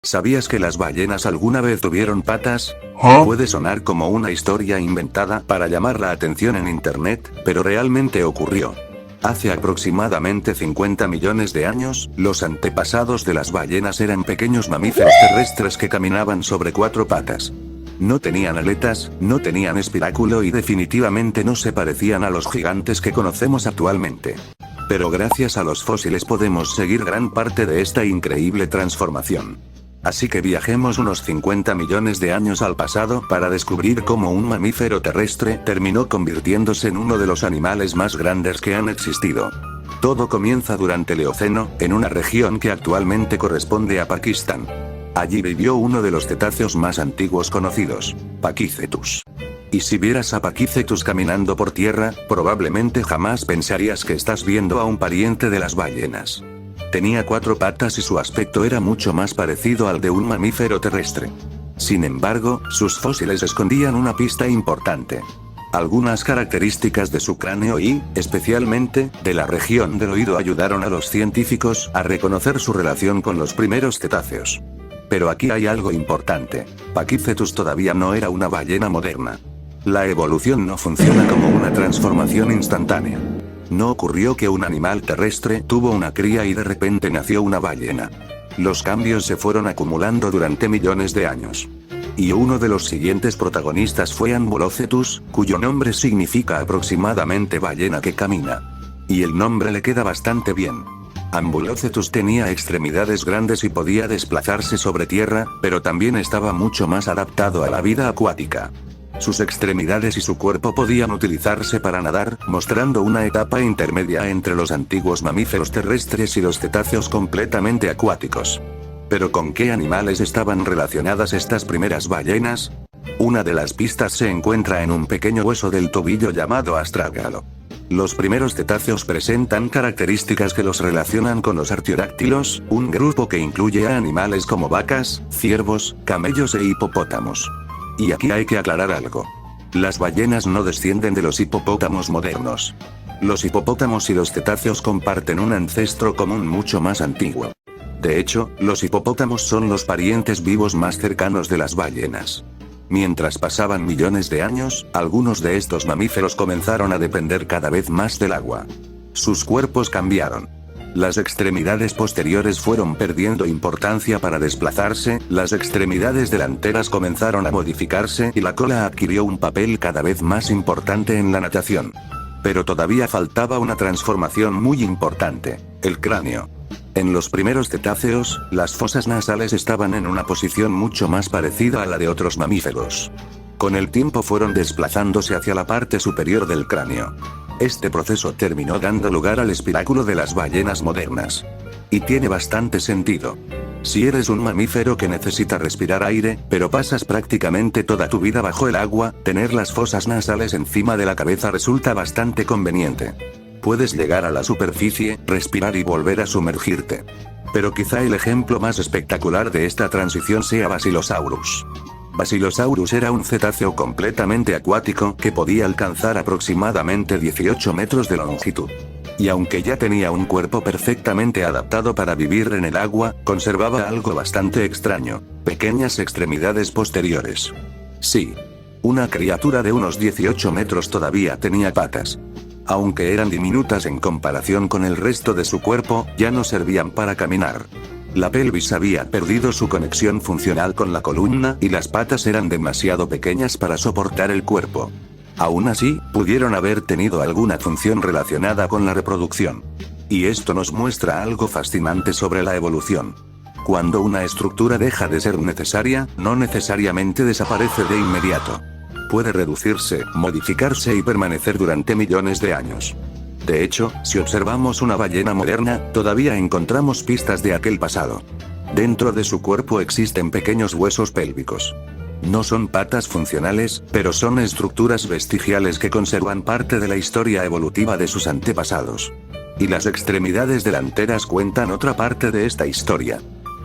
¿Sabías que las ballenas alguna vez tuvieron patas? Puede sonar como una historia inventada para llamar la atención en internet, pero realmente ocurrió. Hace aproximadamente 50 millones de años, los antepasados de las ballenas eran pequeños mamíferos terrestres que caminaban sobre 4 patas. No tenían aletas, no tenían espiráculo y definitivamente no se parecían a los gigantes que conocemos actualmente. Pero gracias a los fósiles podemos seguir gran parte de esta increíble transformación. Así que viajemos unos 50 millones de años al pasado para descubrir cómo un mamífero terrestre terminó convirtiéndose en uno de los animales más grandes que han existido. Todo comienza durante el Eoceno, en una región que actualmente corresponde a Pakistán. Allí vivió uno de los cetáceos más antiguos conocidos, Pachycetus. Y si vieras a Pachycetus caminando por tierra, probablemente jamás pensarías que estás viendo a un pariente de las ballenas. Tenía 4 patas y su aspecto era mucho más parecido al de un mamífero terrestre. Sin embargo, sus fósiles escondían una pista importante. Algunas características de su cráneo y, especialmente, de la región del oído ayudaron a los científicos a reconocer su relación con los primeros cetáceos. Pero aquí hay algo importante. Pachycetus todavía no era una ballena moderna. La evolución no funciona como una transformación instantánea. No ocurrió que un animal terrestre tuvo una cría y de repente nació una ballena. Los cambios se fueron acumulando durante millones de años. Y uno de los siguientes protagonistas fue Ambulocetus, cuyo nombre significa aproximadamente ballena que camina. Y el nombre le queda bastante bien. Ambulocetus tenía extremidades grandes y podía desplazarse sobre tierra, pero también estaba mucho más adaptado a la vida acuática. Sus extremidades y su cuerpo podían utilizarse para nadar, mostrando una etapa intermedia entre los antiguos mamíferos terrestres y los cetáceos completamente acuáticos. ¿Pero con qué animales estaban relacionadas estas primeras ballenas? Una de las pistas se encuentra en un pequeño hueso del tobillo llamado astrágalo. Los primeros cetáceos presentan características que los relacionan con los artiodáctilos, un grupo que incluye a animales como vacas, ciervos, camellos e hipopótamos. Y aquí hay que aclarar algo. Las ballenas no descienden de los hipopótamos modernos. Los hipopótamos y los cetáceos comparten un ancestro común mucho más antiguo. De hecho, los hipopótamos son los parientes vivos más cercanos de las ballenas. Mientras pasaban millones de años, algunos de estos mamíferos comenzaron a depender cada vez más del agua. Sus cuerpos cambiaron. Las extremidades posteriores fueron perdiendo importancia para desplazarse, las extremidades delanteras comenzaron a modificarse y la cola adquirió un papel cada vez más importante en la natación. Pero todavía faltaba una transformación muy importante: el cráneo. En los primeros cetáceos, las fosas nasales estaban en una posición mucho más parecida a la de otros mamíferos. Con el tiempo fueron desplazándose hacia la parte superior del cráneo. Este proceso terminó dando lugar al espiráculo de las ballenas modernas. Y tiene bastante sentido. Si eres un mamífero que necesita respirar aire, pero pasas prácticamente toda tu vida bajo el agua, tener las fosas nasales encima de la cabeza resulta bastante conveniente. Puedes llegar a la superficie, respirar y volver a sumergirte. Pero quizá el ejemplo más espectacular de esta transición sea Basilosaurus. Basilosaurus era un cetáceo completamente acuático que podía alcanzar aproximadamente 18 metros de longitud. Y aunque ya tenía un cuerpo perfectamente adaptado para vivir en el agua, conservaba algo bastante extraño: pequeñas extremidades posteriores. Sí. Una criatura de unos 18 metros todavía tenía patas. Aunque eran diminutas en comparación con el resto de su cuerpo, ya no servían para caminar. La pelvis había perdido su conexión funcional con la columna y las patas eran demasiado pequeñas para soportar el cuerpo. Aún así, pudieron haber tenido alguna función relacionada con la reproducción. Y esto nos muestra algo fascinante sobre la evolución. Cuando una estructura deja de ser necesaria, no necesariamente desaparece de inmediato. Puede reducirse, modificarse y permanecer durante millones de años. De hecho, si observamos una ballena moderna, todavía encontramos pistas de aquel pasado. Dentro de su cuerpo existen pequeños huesos pélvicos. No son patas funcionales, pero son estructuras vestigiales que conservan parte de la historia evolutiva de sus antepasados. Y las extremidades delanteras cuentan otra parte de esta historia.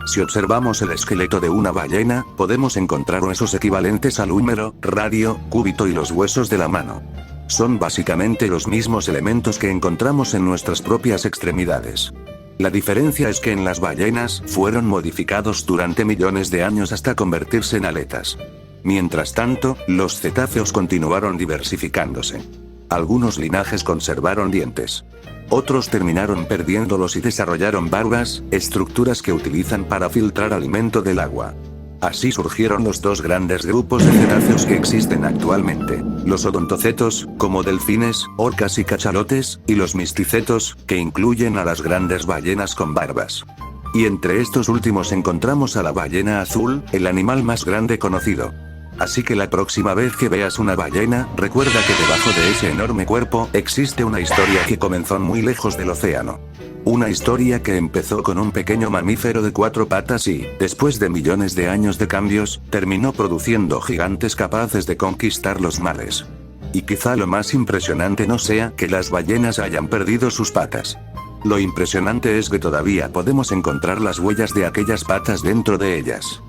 Si observamos el esqueleto de una ballena, podemos encontrar huesos equivalentes al húmero, radio, cúbito y los huesos de la mano. Son básicamente los mismos elementos que encontramos en nuestras propias extremidades. La diferencia es que en las ballenas fueron modificados durante millones de años hasta convertirse en aletas. Mientras tanto, los cetáceos continuaron diversificándose. Algunos linajes conservaron dientes. Otros terminaron perdiéndolos y desarrollaron barbas, estructuras que utilizan para filtrar alimento del agua. Así surgieron los dos grandes grupos de cetáceos que existen actualmente: los odontocetos, como delfines, orcas y cachalotes, y los misticetos, que incluyen a las grandes ballenas con barbas. Y entre estos últimos encontramos a la ballena azul, el animal más grande conocido. Así que la próxima vez que veas una ballena, recuerda que debajo de ese enorme cuerpo, existe una historia que comenzó muy lejos del océano. Una historia que empezó con un pequeño mamífero de 4 patas y, después de millones de años de cambios, terminó produciendo gigantes capaces de conquistar los mares. Y quizá lo más impresionante no sea que las ballenas hayan perdido sus patas. Lo impresionante es que todavía podemos encontrar las huellas de aquellas patas dentro de ellas.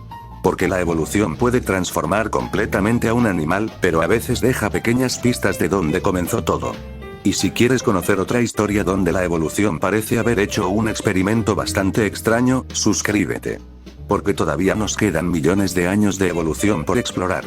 Porque la evolución puede transformar completamente a un animal, pero a veces deja pequeñas pistas de dónde comenzó todo. Y si quieres conocer otra historia donde la evolución parece haber hecho un experimento bastante extraño, suscríbete. Porque todavía nos quedan millones de años de evolución por explorar.